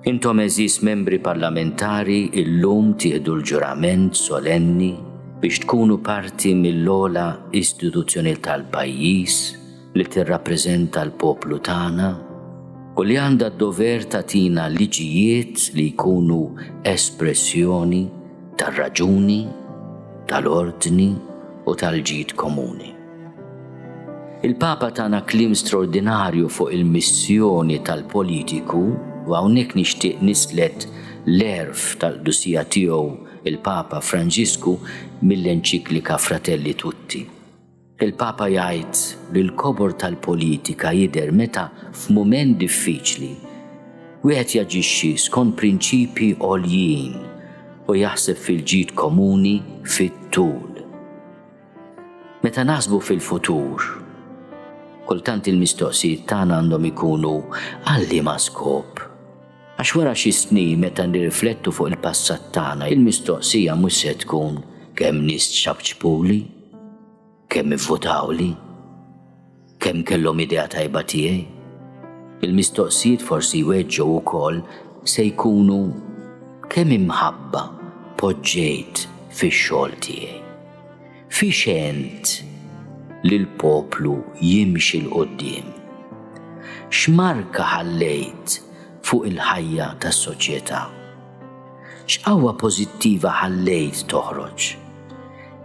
Intom eżis membri parlamentari illum tieħdu l-ġurament solenni biex tkunu parti mill-ogħla istituzzjoni tal-pajjiż li tirrappreżenta l-poplu tagħna u li għandha d-dover tagħtina liġijiet li jkunu espressjoni tar-raġuni, tal-ordni u tal-ġid komuni. Il-Papa tagħna kliem straordinarju fuq il-missjoni tal-politiku u hawnhekk nixtieq nislet l-erf tal-qdusija tiegħu il-Papa Franġisku mill-enċiklika Fratelli Tutti. Il-Papa jgħid li l-kobor tal-politika jidher meta f'mument diffiċli wieħed jaġixxi skont prinċipji għoljin u jaħseb fil-ġid komuni fit-tul. Meta naħsbu fil-futur, kultant il-mistoqsijiet tagħna għandhom ikunu għal liema skop. Għax wara xi snin meta nirriflettu fuq il-passat tagħna, il-mistoqsija mhux se tkun kemm nies xabċpuli, kemm ivvotawli, kemm kellhom idea tajba tiegħi. Il-mistoqsijiet forsi jweġġgħu wkoll se jkunu kemm imħabba poġġejt fix-xogħol tiegħi. Fiex ent li l-poplu jimxi l-qoddim. X'marka ħallejt fuq il-ħajja tas-soċjetà? X'qawwa pożittiva ħallejt toħroġ?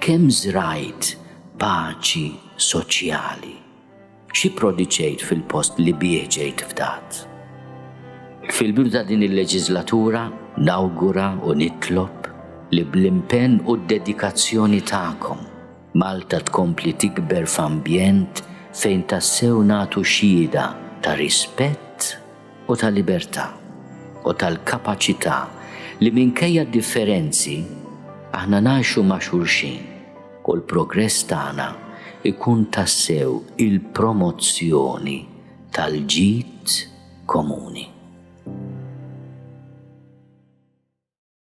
Kemm żrajt paċi soċjali? Xi prodiċejt fil-post li bih ġejt fdat? Fil-bidu ta' din il-leġislatura nawgura u nitlob li bl-impenn u d-dedikazzjoni tagħkom Malta tkompli tikber f'ambjent fejn tassew nagħtu xhieda ta' rispett u ta' libertà u tal-kapaċità li minkejja differenzi aħna ngħixu ma' xulxin u l-progress tagħna ikun tassew il-promozzjoni tal-ġid komuni.